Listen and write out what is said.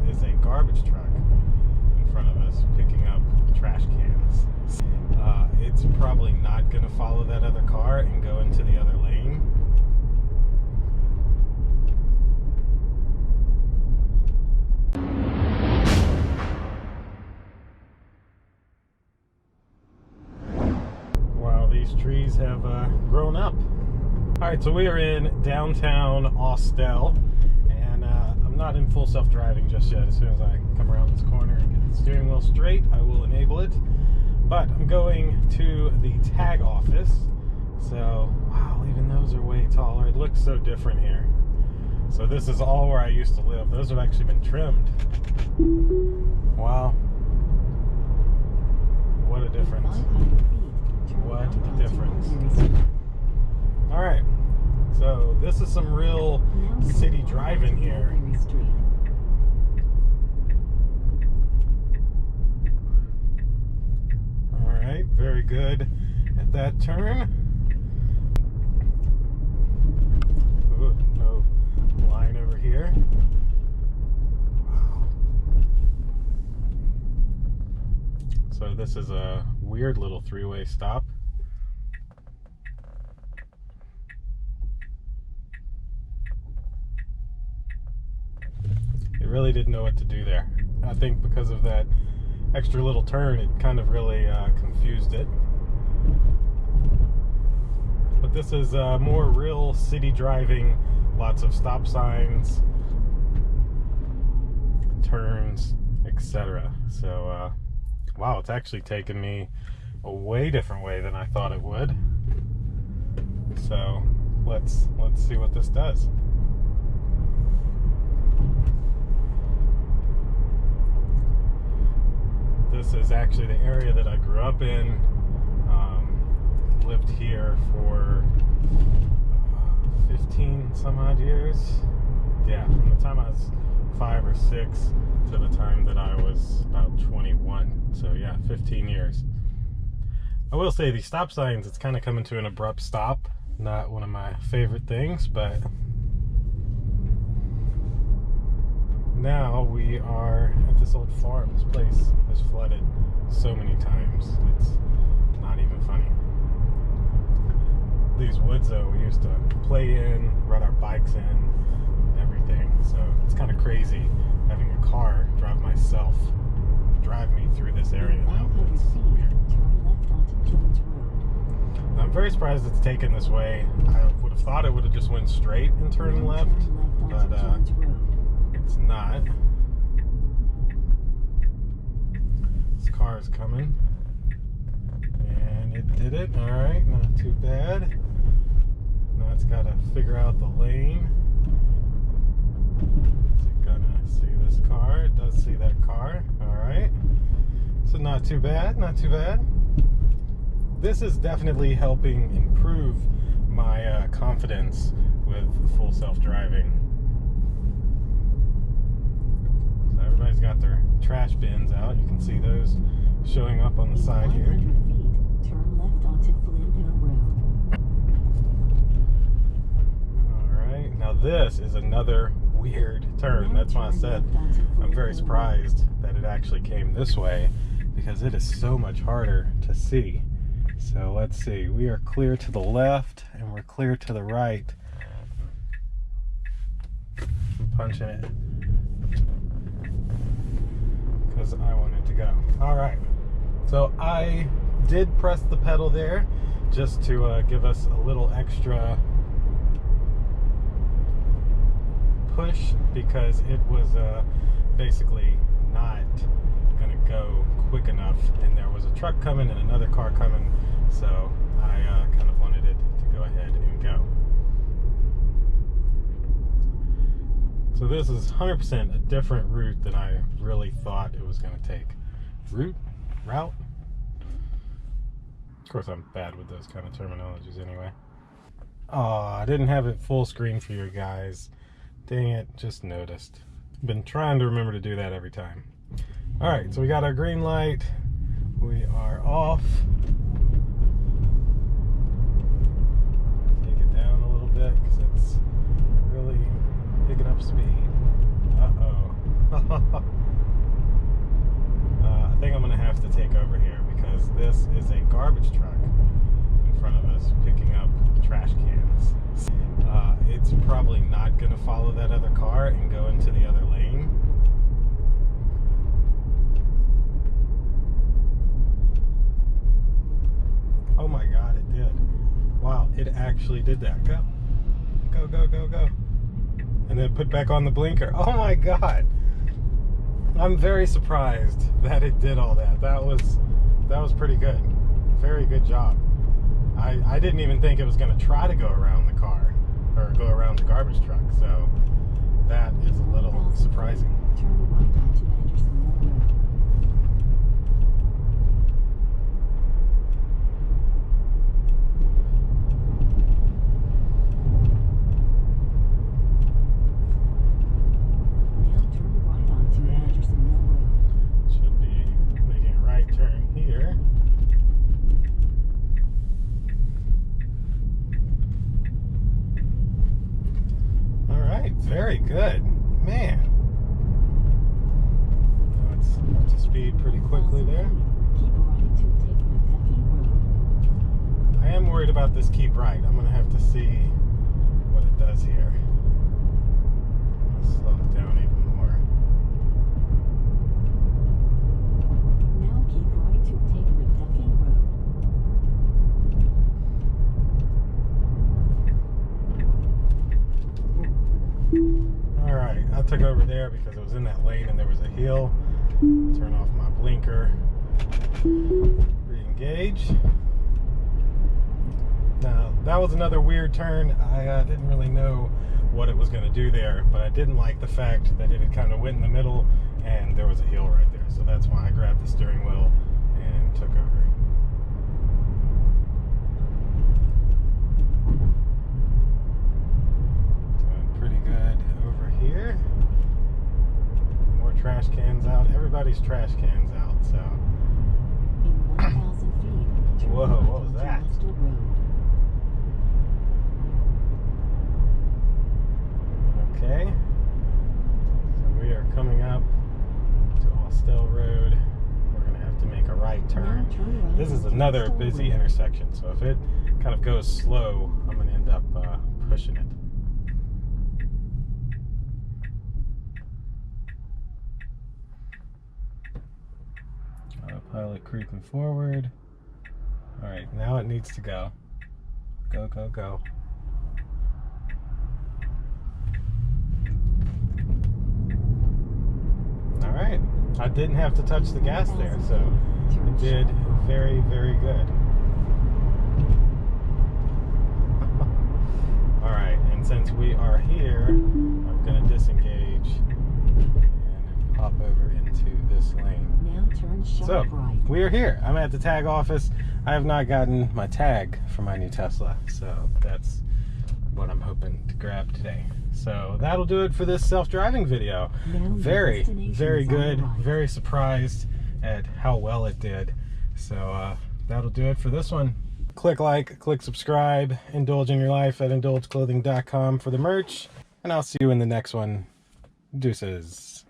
is a garbage truck in front of us picking up trash cans. It's probably not going to follow that other car and go into the other lane. Wow, these trees have grown up. Alright, so we are in downtown Austell, and I'm not in full self-driving just yet. As soon as I come around this corner and get the steering wheel straight, I will enable it. But I'm going to the tag office. So, wow, even those are way taller. It looks so different here. So this is all where I used to live. Those have actually been trimmed. Wow. What a difference. What a difference. Alright, so this is some real city driving here. Alright, very good at that turn. Ooh, no line over here. Wow. So this is a weird little three-way stop. Really didn't know what to do there. I think because of that extra little turn, it kind of really confused it. But this is more real city driving, lots of stop signs, turns, etc. So wow, it's actually taken me a way different way than I thought it would. So let's see what this does. This is actually the area that I grew up in. Lived here for 15 some odd years. Yeah, from the time I was 5 or 6 to the time that I was about 21. So yeah, 15 years. I will say these stop signs, it's kind of coming to an abrupt stop. Not one of my favorite things, but now we are at this old farm. This place has flooded so many times. It's not even funny. These woods though, we used to play in, ride our bikes in, everything. So it's kind of crazy having a car drive me through this area now. It's weird. I'm very surprised it's taken this way. I would have thought it would have just went straight and turned left, but it's not. This car is coming, and it did it. All right, not too bad. Now it's got to figure out the lane. Is it gonna see this car? It does see that car. All right, so not too bad, not too bad. This is definitely helping improve my confidence with full self-driving. Everybody's got their trash bins out. You can see those showing up on the side here. Turn left onto Flynville Road. Alright, now this is another weird turn. That's why I said I'm very surprised that it actually came this way, because it is so much harder to see. So let's see. We are clear to the left and we're clear to the right. I'm punching it because I wanted to go. All right, so I did press the pedal there just to give us a little extra push, because it was basically not gonna go quick enough, and there was a truck coming and another car coming, so I kind of wanted it to go ahead and go. So this is 100% a different route than I really thought it was going to take. Route? Of course, I'm bad with those kind of terminologies anyway. Oh, I didn't have it full screen for you guys. Dang it, just noticed. Been trying to remember to do that every time. All right, so we got our green light. We are off. Take it down a little bit because it's really picking up speed. Uh-oh. I think I'm gonna have to take over here because this is a garbage truck in front of us picking up trash cans. It's probably not gonna follow that other car and go into the other lane. Oh my God, it did. Wow, it actually did that. Go. Go, go, go, go. And then put back on the blinker. Oh my God. I'm very surprised that it did all that. That was pretty good. Very good job. I didn't even think it was going to try to go around the car or go around the garbage truck. So that is a little surprising. Turn right onto Anderson Mill Road. Now turn right onto Anderson Mill Road. Should be making a right turn here. All right, very good, man. Let's up to speed pretty quickly there. Keep right to take McDuffie Road. I am worried about this keep right. I'm gonna have to see what it does here. Let's slow it down even more. Now keep right to take McDuffie Road. All right, I took over there because it was in that lane and there was a hill. Turn off my blinker. Re-engage. Now, that was another weird turn. I didn't really know what it was going to do there, but I didn't like the fact that it had kind of went in the middle and there was a hill right there. So that's why I grabbed the steering wheel and took over. Doing pretty good over here. More trash cans out. Everybody's trash cans out, so. In 1,000 feet, turn Whoa, right what was onto that? Leicester Road. Okay. So we are coming up to Austell Road. We're going to have to make a right Now turn. turn right This is onto another Austell busy Road. intersection, so if it kind of goes slow, I'm going to end up pushing it. Autopilot creeping forward. All right, now it needs to go. Go, go, go. All right, I didn't have to touch the gas there, so it did very, very good. All right, and since we are here, I'm gonna disengage and hop over into this lane. Now turn So, sharp right. we are here. I'm at the tag office. I have not gotten my tag for my new Tesla, so that's what I'm hoping to grab today. So that'll do it for this self-driving video. Now your Very, destination very is on the good. right. Very surprised at how well it did. So that'll do it for this one. Click like, click subscribe, indulge in your life at indulgeclothing.com for the merch, and I'll see you in the next one. Deuces.